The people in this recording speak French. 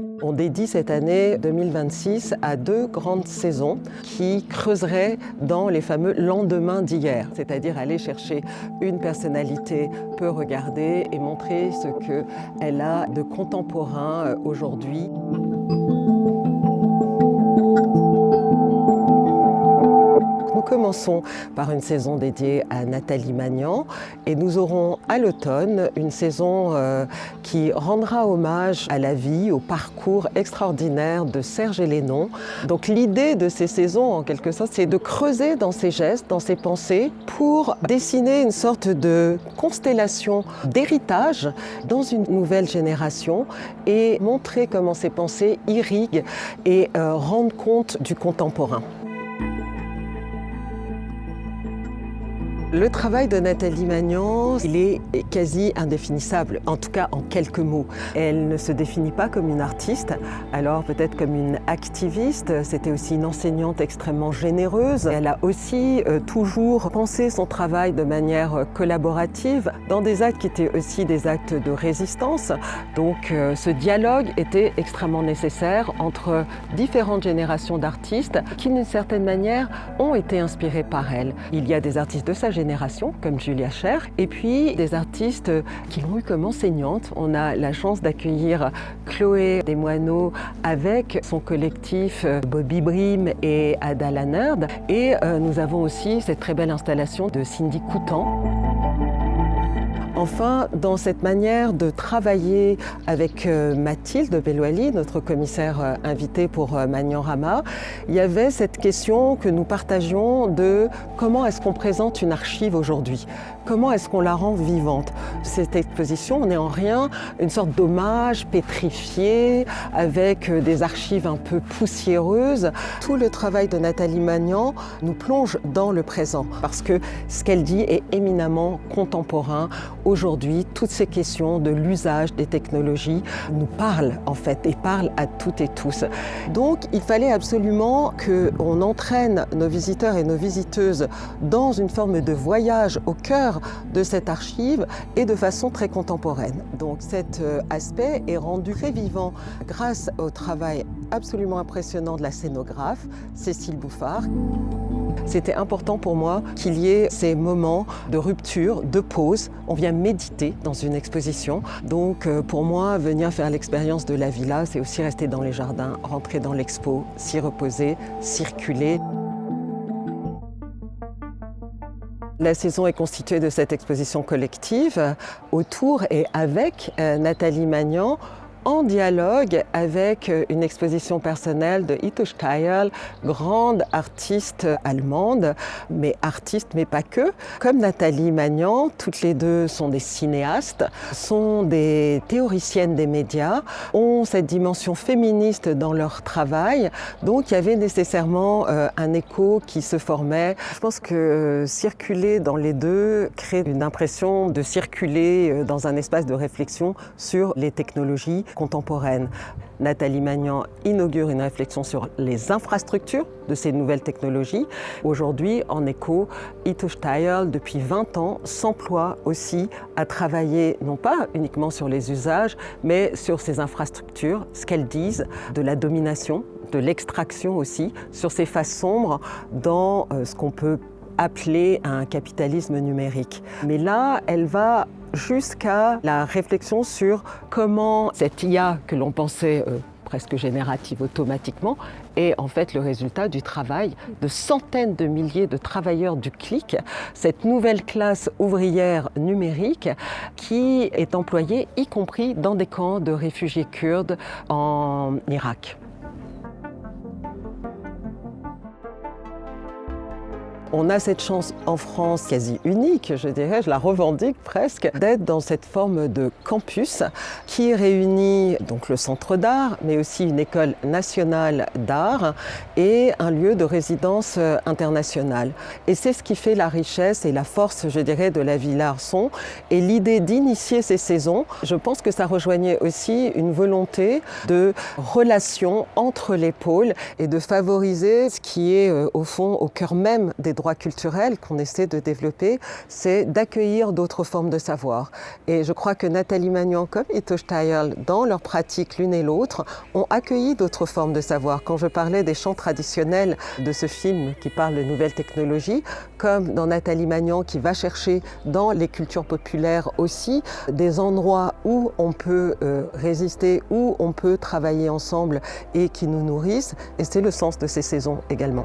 On dédie cette année 2026 à 2 grandes saisons qui creuseraient dans les fameux lendemains d'hier, c'est-à-dire aller chercher une personnalité peu regardée et montrer ce qu'elle a de contemporain aujourd'hui. Nous commençons par une saison dédiée à Nathalie Magnan et nous aurons à l'automne une saison qui rendra hommage à la vie, au parcours extraordinaire de Serge Hélénon. Donc l'idée de ces saisons, en quelque sorte, c'est de creuser dans ses gestes, dans ses pensées, pour dessiner une sorte de constellation d'héritage dans une nouvelle génération et montrer comment ces pensées irriguent et rendent compte du contemporain. Le travail de Nathalie Magnan, il est quasi indéfinissable, en tout cas en quelques mots. Elle ne se définit pas comme une artiste, alors peut-être comme une activiste. C'était aussi une enseignante extrêmement généreuse. Elle a aussi toujours pensé son travail de manière collaborative dans des actes qui étaient aussi des actes de résistance. Donc ce dialogue était extrêmement nécessaire entre différentes générations d'artistes qui, d'une certaine manière, ont été inspirés par elle. Il y a des artistes de sa génération, comme Julia Scher, et puis des artistes qui l'ont eu comme enseignante. On a la chance d'accueillir Chloé Desmoineaux avec son collectif Bobby Brim et Ada Lannerd. Et nous avons aussi cette très belle installation de Cindy Coutan. Enfin, dans cette manière de travailler avec Mathilde Bellouali, notre commissaire invitée pour Magnan-Rama, il y avait cette question que nous partagions de comment est-ce qu'on présente une archive aujourd'hui ? Comment est-ce qu'on la rend vivante ? Cette exposition n'est en rien une sorte d'hommage pétrifié avec des archives un peu poussiéreuses. Tout le travail de Nathalie Magnan nous plonge dans le présent parce que ce qu'elle dit est éminemment contemporain. Aujourd'hui, toutes ces questions de l'usage des technologies nous parlent en fait et parlent à toutes et tous. Donc il fallait absolument qu'on entraîne nos visiteurs et nos visiteuses dans une forme de voyage au cœur de cette archive et de façon très contemporaine. Donc cet aspect est rendu très vivant grâce au travail absolument impressionnant de la scénographe Cécile Bouffard. C'était important pour moi qu'il y ait ces moments de rupture, de pause. On vient méditer dans une exposition. Donc pour moi, venir faire l'expérience de la villa, c'est aussi rester dans les jardins, rentrer dans l'expo, s'y reposer, circuler. La saison est constituée de cette exposition collective autour et avec Nathalie Magnan, en dialogue avec une exposition personnelle de Itush Kayal, grande artiste allemande, mais pas que. Comme Nathalie Magnan, toutes les deux sont des cinéastes, sont des théoriciennes des médias, ont cette dimension féministe dans leur travail, donc il y avait nécessairement un écho qui se formait. Je pense que circuler dans les deux crée une impression de circuler dans un espace de réflexion sur les technologies contemporaine. Nathalie Magnan inaugure une réflexion sur les infrastructures de ces nouvelles technologies. Aujourd'hui, en écho, Itush Kayal, depuis 20 ans, s'emploie aussi à travailler non pas uniquement sur les usages, mais sur ces infrastructures, ce qu'elles disent de la domination, de l'extraction aussi, sur ces faces sombres dans ce qu'on peut appeler un capitalisme numérique. Mais là, elle va jusqu'à la réflexion sur comment cette IA que l'on pensait presque générative automatiquement est en fait le résultat du travail de centaines de milliers de travailleurs du clic, cette nouvelle classe ouvrière numérique qui est employée y compris dans des camps de réfugiés kurdes en Irak. On a cette chance en France quasi unique, je dirais, je la revendique presque, d'être dans cette forme de campus qui réunit donc le centre d'art, mais aussi une école nationale d'art et un lieu de résidence internationale. Et c'est ce qui fait la richesse et la force, je dirais, de la Villa Arson. Et l'idée d'initier ces saisons, je pense que ça rejoignait aussi une volonté de relation entre les pôles et de favoriser ce qui est au fond au cœur même des droit culturel qu'on essaie de développer, c'est d'accueillir d'autres formes de savoir. Et je crois que Nathalie Magnan comme Ito Steierl, dans leur pratique l'une et l'autre, ont accueilli d'autres formes de savoir. Quand je parlais des chants traditionnels de ce film qui parle de nouvelles technologies, comme dans Nathalie Magnan qui va chercher dans les cultures populaires aussi des endroits où on peut résister, où on peut travailler ensemble et qui nous nourrissent. Et c'est le sens de ces saisons également.